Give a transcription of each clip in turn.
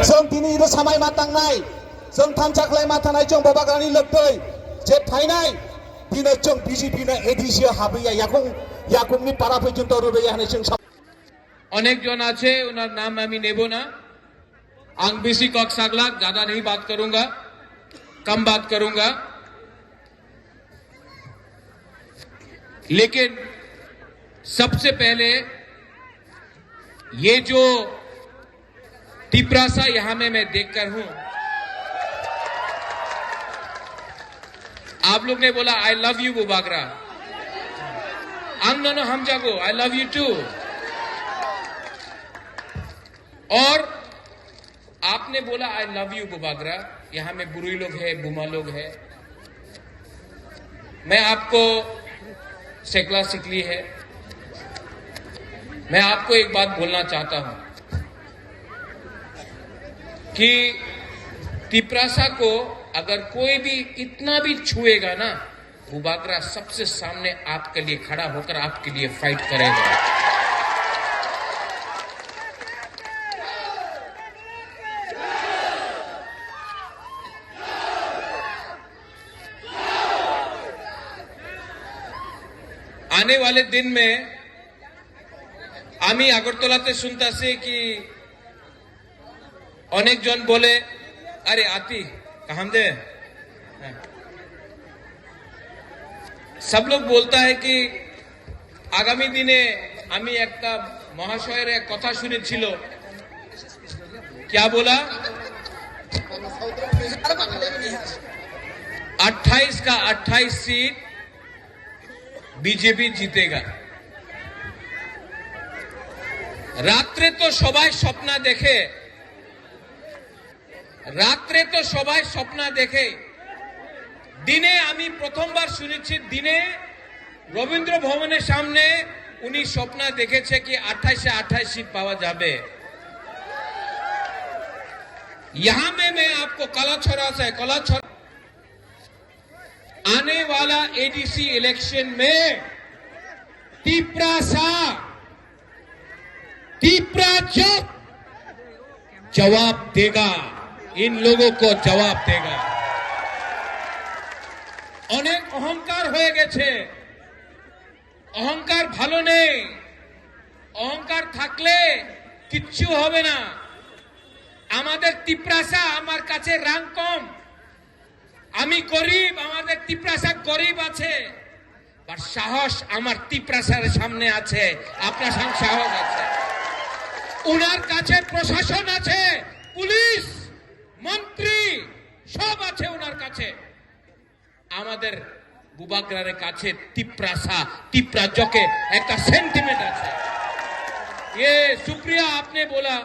जों दिनै सामाय मातांनाय जों थानसाख्लाय माथानाय जों बबाग्रानि लोगदै जे थाइनाय दिनै जों बिजेपिनो एडिसि हाबैया याकुबनि पारा पর্যন্ত রয়ে হানে जों অনেকজন আছে ওনার নাম আমি নেব না आंग बेसी कॉक सागला ज्यादा नहीं बात करूंगा कम बात करूंगा लेकिन सबसे पहले ये जो तिपरासा यहां में मैं देखकर हूं आप लोग ने बोला आई लव यू बुबागरा आंग नो हम जागो आई लव यू टू और आपने बोला आई लव यू बुबागरा यहां में बुरुई लोग हैं बुमा लोग हैं मैं आपको सेकला सिकली है मैं आपको एक बात बोलना चाहता हूं कि तिपरासा को अगर कोई भी इतना भी छुएगा ना बुबागरा सबसे सामने आपके लिए खड़ा होकर आपके लिए फाइट करेगा आने वाले दिन में आमी আগরতলাতে শুনতাছি कि अनेक जन बोले अरे आती कहां दे सब लोग बोलता है कि आगामी दिने आमी একটা মহাশয়ের এক কথা শুনেছিল क्या बोला 28 का 28 सीट बीजेपी जीतेगा रात्रे तो सबाई स्वप्न देखे रात्रे तो सबाई स्वप्न देखे दिने आमी प्रथमबार सुनेছি दिने रवींद्र भवনের सामने उनी स्वप्न देखेছে कि 28 से 28 सीट पावा जाबे यहां में मैं आपको कलाछड़ा से कलाछड़ा आने वाला एडीसी इलेक्शन में तिपरासा जवाब देगा इन लोगों को जवाब देगा अनेक अहंकार हो गेছে अहंकार ভালো নেই अहंकार থাকলে কিচ্ছু হবে না আমাদের তিপরাসা আমার কাছে র‍্যাঙ্ক কম আমি গরিব আমাদের তিপরাসা গরিব আছে আর সাহস আমার তিপরাসার সামনে আছে আপনার সামনে সাহস আছে উনার কাছে প্রশাসন আছে পুলিশ মন্ত্রী সব আছে উনার কাছে আমাদের বুবাগ্রার কাছে তিপরাসা তিপরাজকে একটা সেন্টিমেন্ট আছে ये सुप्रिया आपने बोला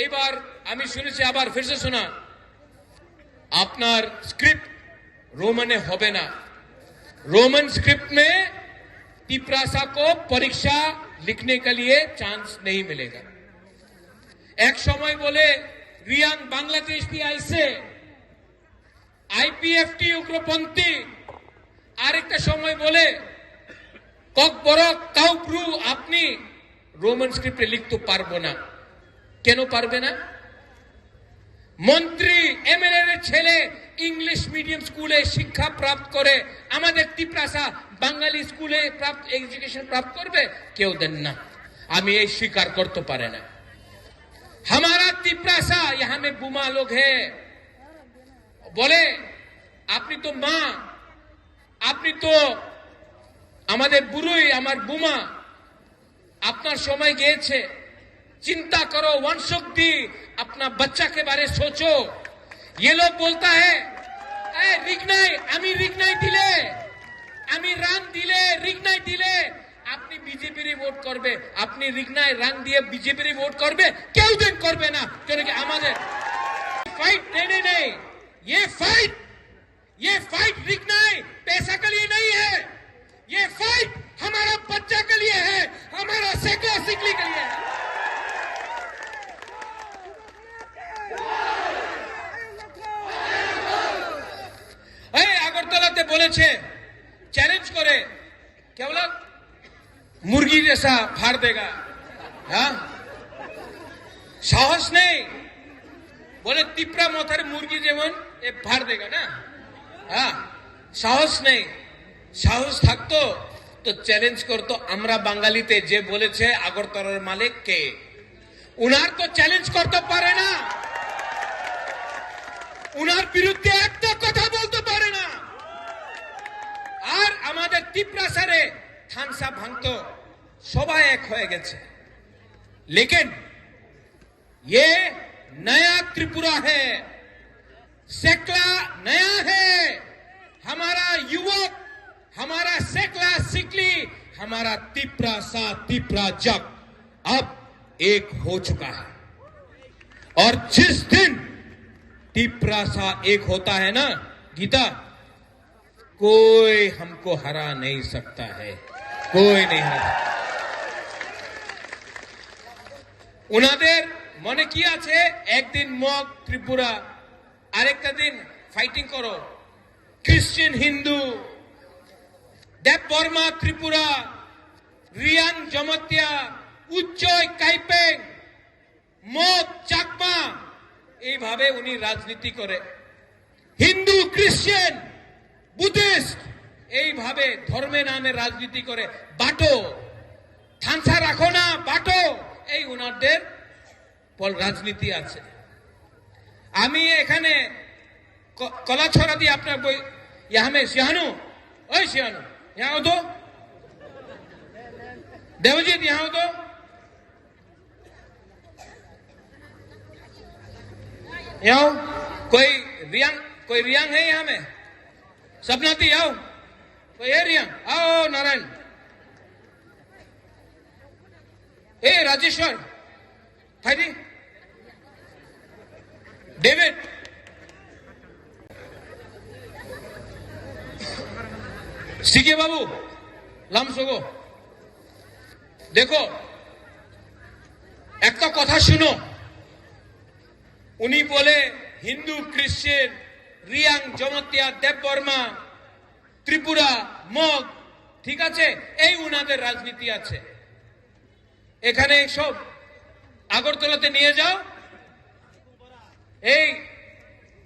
एक बार আমি শুনেছি আবার फिर से सुना আপনার स्क्रिप्ट रोमने होबे ना रोमन स्क्रिप्ट में तिपरासा को परीक्षा लिखने के लिए चांस नहीं मिलेगा एक समय बोले रियांग बांग्लादेश भी आइसे आईपीएफटी उग्रपंथी आरेकटा समय बोले ककबरक काउब्रु अपनी रोमन स्क्रिप्टे लिखते पारबो ना केनो पारबे ना मंत्री एमएलए छेले इंग्लिश मीडियम स्कूले शिक्षा प्राप्त करे आमादेर तिपरासा बांगाली स्कूले प्राप्त एजुकेशन प्राप्त करबे केउ देन ना आमी এই স্বীকার করতে পারে না हमारा तिपरासा यहां में बुमा लोग है बोले আপনি তো মা আপনি তো আমাদের বুড়ুই আমার বুমা আপনার সময় গিয়েছে चिंता करो वंशोक्ति अपना बच्चा के बारे सोचो ये लोग बोलता है रिगनाई आमी रिगनाई दिले आमी रान दिले रिगनाई दिले अपनी बीजेपी री वोट करबे अपनी रिगनाई रान दिए बीजेपी री वोट करबे क्यों दिन करबे ना क्योंकि हमारे फाइट देने नहीं ये फाइट रिगनाई पैसा के लिए नहीं है ये फाइट हमारा बच्चा के लिए है हमारा सेकला सिकली के लिए है আগরতলাতে বলেছে চ্যালেঞ্জ করে क्या बोला मुर्गी जैसा फाड़ देगा हाँ साहस नहीं बोले तिपरा माथार मुर्गी जेमन ए फाड़ देगा ना हाँ साहस नहीं साहस থাকতো তো চ্যালেঞ্জ করতো আমরা বাঙালিতে যে বলেছে আগরতলার মালিক কে উনার তো চ্যালেঞ্জ করতে পারে না উনার বিরুদ্ধে একটা কথা বলতে পারে না আর আমাদের তিপ্রাসারে থানসা ভাঙতো সবাই এক হয়ে গেছে लेकिन ये नया त्रिपुरा है सेकला नया है हमारा युवक हमारा सेकला सिकली हमारा तिप्रासा तिप्रा जग अब एक हो चुका है और जिस दिन तिप्रासा एक होता है ना गीता कोई हमको हरा नहीं सकता है कोई नहीं हरा उनादेर মনে কি আছে একদিন মগ ত্রিপুরা আরেকটা দিন ফাইটিং করো খ্রিস্টান হিন্দু দেব বর্মা ত্রিপুরা রিয়াং জমতিয়া উচ্চয় কাইপেং মগ চাকমা এইভাবে উনি রাজনীতি করে হিন্দু খ্রিস্টান বুদ্ধিস্ট এইভাবে ধর্মের নামে রাজনীতি করে বাটো থানসা রাখো না বাটো এই উনাদের রাজনীতি আছে আমি এখানে কলাছড়া দিয়ে আপনার বই ইয়ামে সিহানু ওই সিহানু यहाँ तो देवजीत यहाँ तो यहाँ कोई रियांग है यहाँ में सपनाती आओ कोई है रियांग आओ नारायण ए राजेश्वर भाई डेविड सीके बाबू लामसोगो देखो एक तो कथा सुनो उन्हीं बोले हिंदू क्रिश्चियन रियांग जमतिया देव बर्मा त्रिपुरा मग ठीक আছে এই উনাদের রাজনীতি আছে এখানে সব আগরতলাতে নিয়ে যাও এই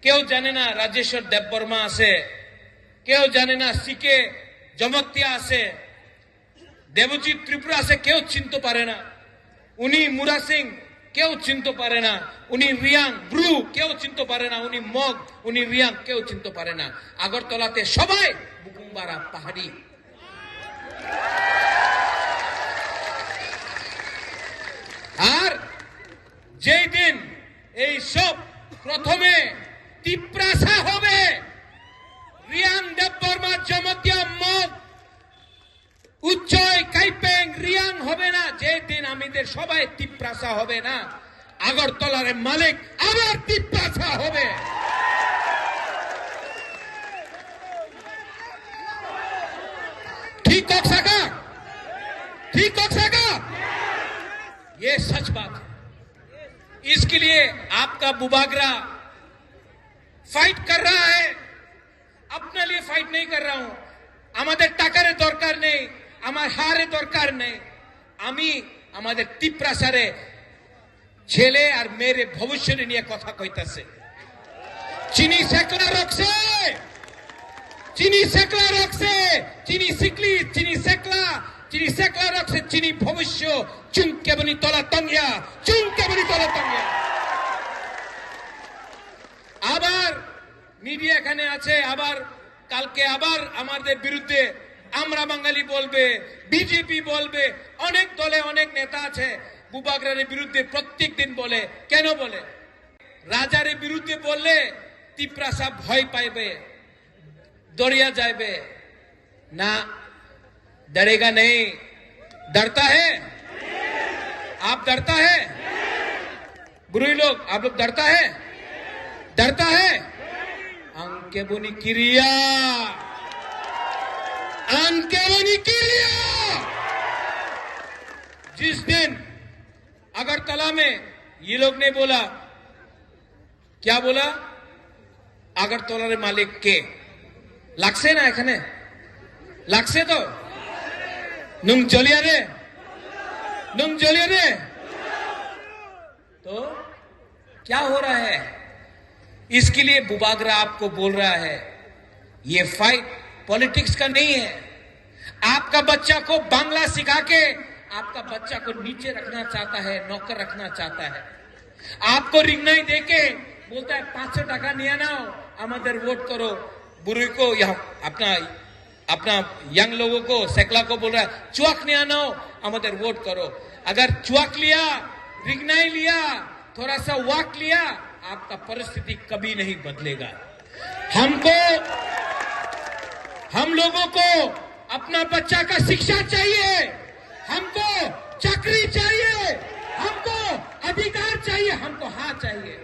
কেউ জানে না রাজেশ্বর দেববর্মা আছে কেউ জানে না সিকে জমতিয়া আছে দেবজিৎ ত্রিপুরা আছে কেউ চিনতে পারে না উনি মুরা সিং কেউ চিনতে পারে না উনি রিয়াং ব্রু কেউ চিনতে পারে না উনি মগ উনি রিয়াং কেউ চিনতে পারে না আগরতলাতে সবাই বুকুমবারা পাহাড়ি আর যেই দিন এই সব প্রথমে তিপ্রাসা হবে রিয়াং দেববর্মা জমতিয়া মগ উচ্চয় কাইপেং রিয়াং হবে না যেই দিন আমাদের সবাই তিপ্রাসা হবে না আগরতলার মালিক আবার তিপ্রাসা হবে ठीक हो सका ठीक हो सका ये सच बात है इसके लिए आपका बुबागरा फाइट कर रहा है अपने लिए फाइट नहीं कर रहा हूं আমাদের টাকার দরকার নেই আমার হারে দরকার নেই আমি আমাদের তিপ্রাসারে ছেলে আর মেয়ের ভবিষ্যৎ নিয়ে কথা কইতাছে চিনি সেকলা রাখছে চিনি সিকলি চিনি সেকলা রাখছে চিনি ভবিষ্য চুমকে বনি তলা তঙ্গিয়া আবার মিডিয়া এখানে আছে আবার কালকে আবার আমাদের বিরুদ্ধে আমরা বাঙালি বলবে বিজেপি বলবে অনেক দলে অনেক নেতা আছে বুবাগরার বিরুদ্ধে প্রত্যেক দিন বলে কেন বলে রাজার বিরুদ্ধে বললে তিপ্রাসা ভয় পাইবে दौड़िया जाए ना डरेगा नहीं डरता है आप डरता है गुरु लोग आप लोग डरता है अंके बुनी क्रिया जिस दिन अगरतला में ये लोग ने बोला क्या बोला अगरतला रे मालिक के লাগছে না এখানে? লাগছে তো? নুন জ্বলিয়ে রে, নুন জ্বলিয়ে रे। तो क्या हो रहा है? इसके लिए बुबागरा आपको बोल रहा है ये फाइट पॉलिटिक्स का नहीं है। आपका बच्चा को बांग्ला सिखा के आपका बच्चा को नीचे रखना चाहता है, नौकर रखना चाहता है। आपको रिंगनाई देके बोलता है 500 টাকা নিয়ে নাও, আমাদের वोट करो। बुरी को यहाँ अपना यंग लोगों को, सेकला को बोल रहा है चुआक नहीं आना हो, আমাদের वोट करो। अगर चुआक लिया, रिंगनाई लिया, थोड़ा सा वाक लिया, आपका परिस्थिति कभी नहीं बदलेगा। हम लोगों को अपना बच्चा का शिक्षा चाहिए, हमको चाकरी चाहिए, हमको अधिकार चाहिए, हमको हाथ चाहिए,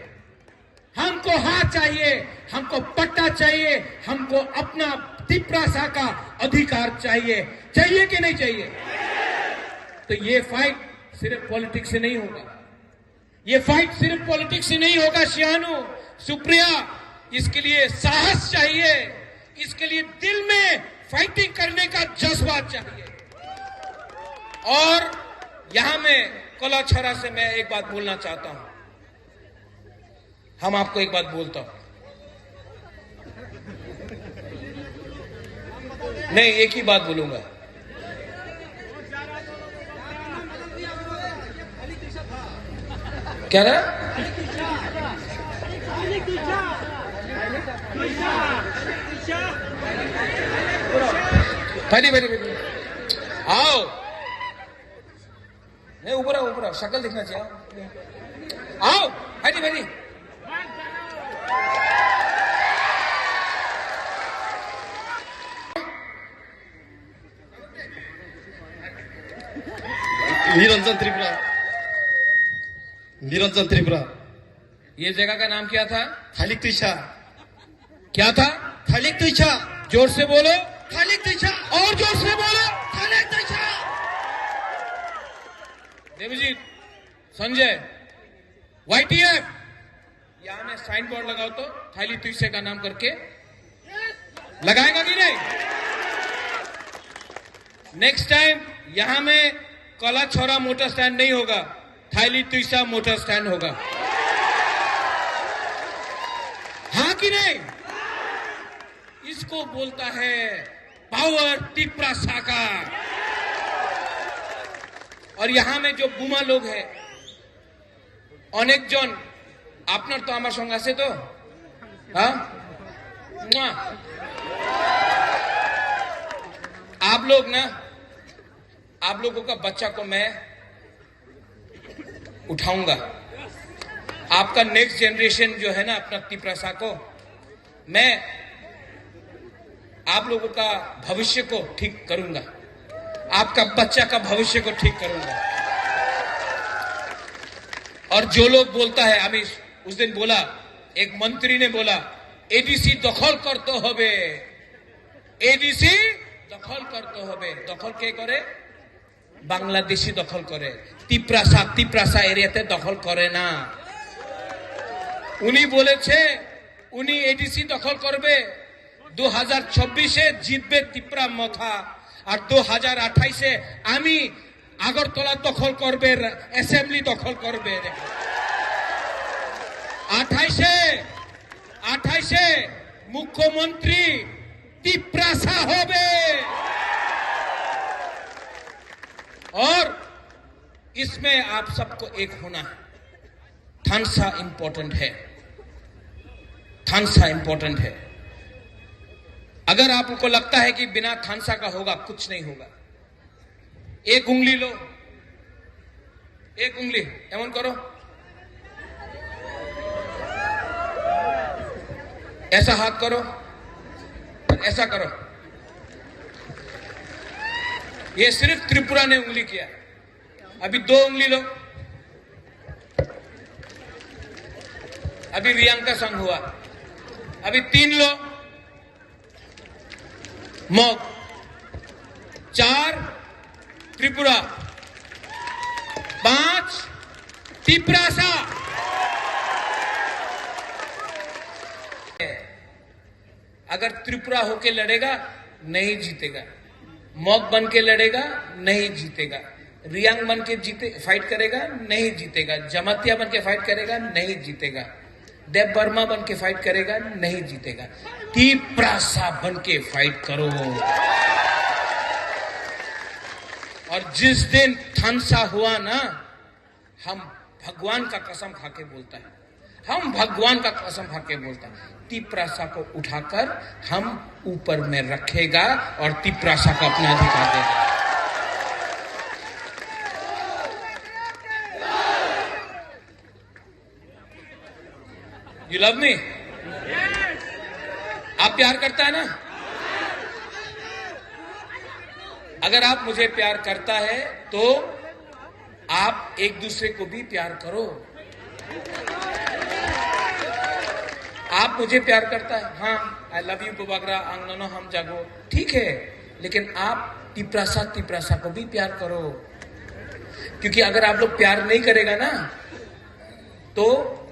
हमको हाथ चाहिए, हमको पट्टा चाहिए, हमको अपना तिपरासा का अधिकार चाहिए। चाहिए कि नहीं चाहिए? तो ये फाइट सिर्फ पॉलिटिक्स से नहीं होगा, ये फाइट सिर्फ पॉलिटिक्स से नहीं होगा। शियानु, सुप्रिया, इसके लिए साहस चाहिए, इसके लिए दिल में फाइटिंग करने का जज्बा चाहिए। और यहां में कोलाछरा से मैं एक बात बोलना चाहता हूं। हम आपको एक बात बोलता हूं, नहीं एक ही बात बोलूंगा। क्या रहा? बैठी बैठी बैठी, आओ, नहीं ऊपर आओ, ऊपर आओ, शक्ल दिखना चाहिए। आओ बैठी बैठी। निरंजन त्रिपुरा, निरंजन त्रिपुरा। ये जगह का नाम क्या था? थालिक तुइछा। क्या था? थालिक तुइछा। जोर से बोलो। थालिक तुइछा। और जोर से बोलो। थालिक तुइछा। देवजीत, संजय, YTF, यहां में साइन बोर्ड लगाओ तो थाली तुइसे का नाम करके लगाएगा कि नहीं? नेक्स्ट टाइम यहां में कोलाछरा मोटर स्टैंड नहीं होगा, थाली तुइसा मोटर स्टैंड होगा। हाँ कि नहीं? इसको बोलता है पावर तिपरासा का। और यहां में जो बुमा लोग हैं, अनेक जन আপনার তো আমার সঙ্গে আছে তো, हाँ? आप लोग ना, आप लोगों का बच्चा को मैं उठाऊंगा। आपका नेक्स्ट जनरेशन जो है ना, अपना तिपरासा को मैं आप लोगों का भविष्य को ठीक करूंगा, आपका बच्चा का भविष्य को ठीक करूंगा। और जो लोग बोलता है, अभी उस दिन बोला, एक मंत्री ने बोला एडीसी दखल करते होबे, एडीसी दखल करते होबे। दखल के करे? बांग्लादेशी दखल करे, तिपरासा एरियाते दखल करे ना। उनी बोलेছে उनी एडीसी दखल करबे, 2026-এ জিতবে তিপরা মথা, আর 2028-এ আমি আগরতলা দখল করবে, অ্যাসেম্বলি দখল করবে। 28-এ মুখ্যমন্ত্রী तिपरासा होबे। और इसमें आप सबको एक होना है। थानसा इंपॉर्टेंट है, थानसा इंपॉर्टेंट है। अगर आपको लगता है कि बिना थानसा का होगा, कुछ नहीं होगा। एक उंगली लो, एक उंगली एमन करो, ऐसा हाथ करो, ऐसा करो। ये सिर्फ त्रिपुरा ने उंगली किया। अभी 2 उंगली लो, अभी रियांका संग हुआ, अभी 3 लो, मॉक 4 त्रिपुरा, 5 तिपरासा। अगर त्रिपुरा होके लड़ेगा नहीं जीतेगा, मॉग बन के लड़ेगा नहीं जीतेगा, रियांग बन के फाइट करेगा नहीं जीतेगा, जमातिया बन के फाइट करेगा नहीं जीतेगा, देव बर्मा बन के फाइट करेगा नहीं जीतेगा। तिप्रासा बन के फाइट करो। और जिस दिन थानसा हुआ ना, हम भगवान का कसम खा के बोलता है, हम भगवान का कसम खा के बोलता है, तिप्रासा को उठाकर हम ऊपर में रखेगा और तिप्रासा का अपना अधिकार देगा। You love me? आप प्यार करता है ना? अगर आप मुझे प्यार करता है तो आप एक दूसरे को भी प्यार करो। आप मुझे प्यार करता है, हाँ, आई लव यू बुबागरा, आंगनो हम जागो, ठीक है, लेकिन आप तिप्रासा को भी प्यार करो। क्योंकि अगर आप लोग प्यार नहीं करेगा ना तो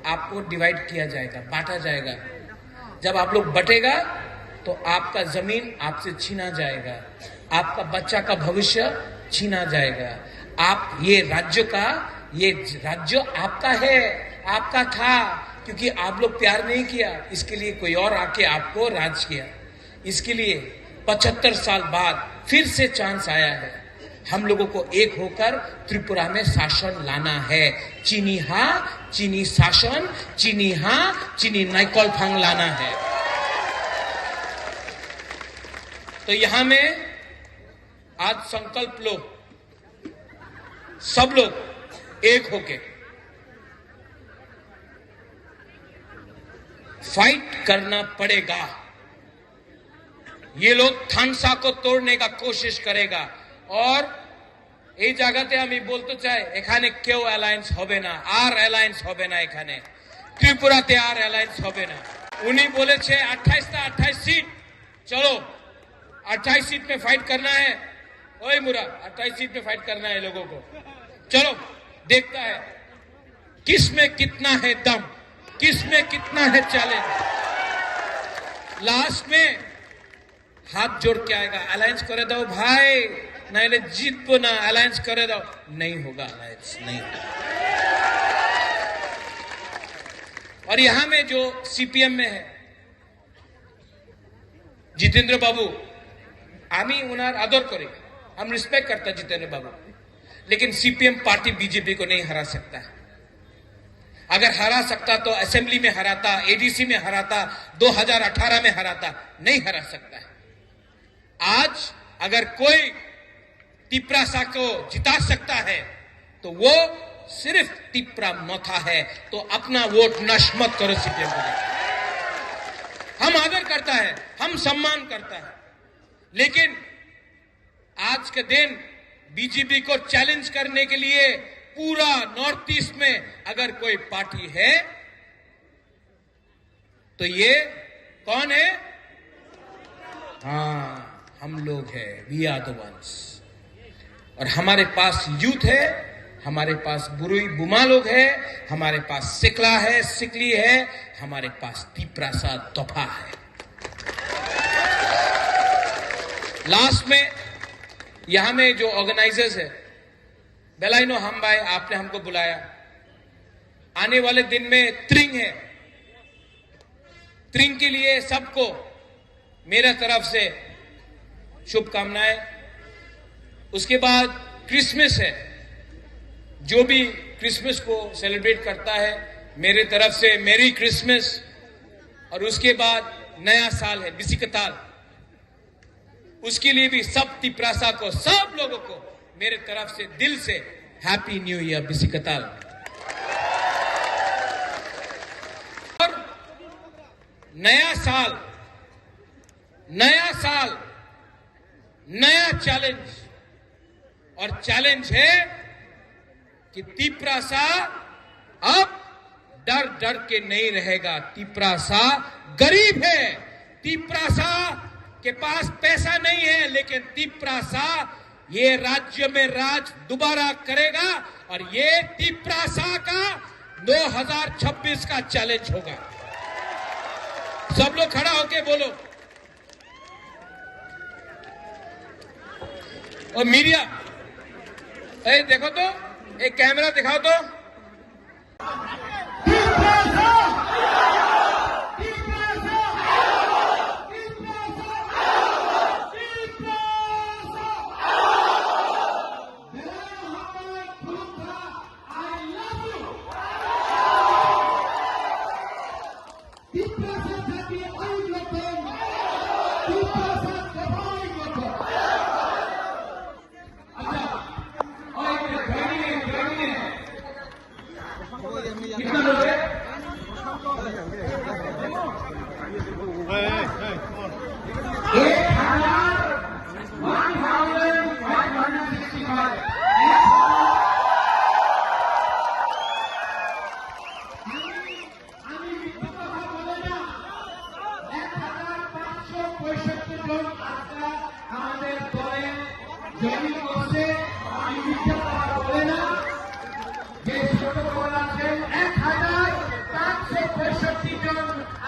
आपको डिवाइड किया जाएगा, बांटा जाएगा। जब आप लोग बटेगा तो आपका जमीन आपसे छीना जाएगा, आपका बच्चा का भविष्य छीना जाएगा। आप ये राज्य आपका है, आपका था, क्योंकि आप लोग प्यार नहीं किया, इसके लिए कोई और आके आपको राज किया। इसके लिए 75 साल बाद फिर से चांस आया है, हम लोगों को एक होकर त्रिपुरा में शासन लाना है। चीनी हाँ, चीनी शासन, चीनी हाँ, चीनी नाइकॉल फांग लाना है। तो यहां में आज संकल्प लो, सब लोग एक होके फाइट करना पड़ेगा। ये लोग थानसा को तोड़ने का कोशिश करेगा और এই জায়গাতে আমি বলতে চাই এখানে কেউ অ্যালায়েন্স হবে না, আর অ্যালায়েন্স হবে না, এখানে ত্রিপুরাতে আর অ্যালায়েন্স হবে না। উনি বলেছে 28 सीट, चलो 28 सीट में फाइट करना है। ओए मुरा, 28 सीट में फाइट करना है लोगों को, चलो देखता है किसमें कितना है दम, किसमें कितना है चैलेंज। लास्ट में हाथ जोड़ के आएगा, अलायंस करे दो भाई, नहीं जीत पो ना, अलायंस करे दो, नहीं होगा अलायंस, नहीं होगा। और यहां में जो सीपीएम में है जितेंद्र बाबू, आमी उनार आदर करे, हम रिस्पेक्ट करता जितेंद्र बाबू, लेकिन सीपीएम पार्टी बीजेपी को नहीं हरा सकता। अगर हरा सकता तो असेंबली में हराता, एडीसी में हराता, 2018 में हराता, नहीं हरा सकता है। आज अगर कोई तिप्रासा को जिता सकता है तो वो सिर्फ तिप्रा मथा है। तो अपना वोट नष्ट मत करो सीपीएम को। हम आदर करता है, हम सम्मान करता है, लेकिन आज के दिन बीजेपी को चैलेंज करने के लिए पूरा नॉर्थ ईस्ट में अगर कोई पार्टी है तो ये कौन है? हाँ, हम लोग हैं, वी आर द वंस। और हमारे पास यूथ है, हमारे पास बुरुई बुमा लोग है, हमारे पास सिकला है, सिकली है, हमारे पास तिप्रासा दफा है। लास्ट में यहां में जो ऑर्गेनाइजर्स है, बेलाइनो हम भाई, आपने हमको बुलाया, आने वाले दिन में त्रिंग है, त्रिंग के लिए सबको मेरे तरफ से शुभकामनाएं। उसके बाद क्रिसमस है, जो भी क्रिसमस को सेलिब्रेट करता है मेरे तरफ से मेरी क्रिसमस। और उसके बाद नया साल है बिसिकताल, उसके लिए भी सब तिप्रासा को, सब लोगों को मेरे तरफ से दिल से हैप्पी न्यू ईयर बिसिकताल। और नया साल, नया चैलेंज, और चैलेंज है कि तिप्रासा अब डर डर के नहीं रहेगा। तिप्रासा गरीब है, तिप्रासा के पास पैसा नहीं है, लेकिन तिप्रासा ये राज्य में राज दोबारा करेगा। और ये तिप्रासा का 2026 का चैलेंज होगा। सब लोग खड़ा होके बोलो, और मीडिया देखो तो एक कैमरा दिखाओ तो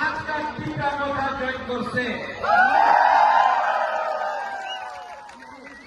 আজকাল টিকা জয়েন করছে।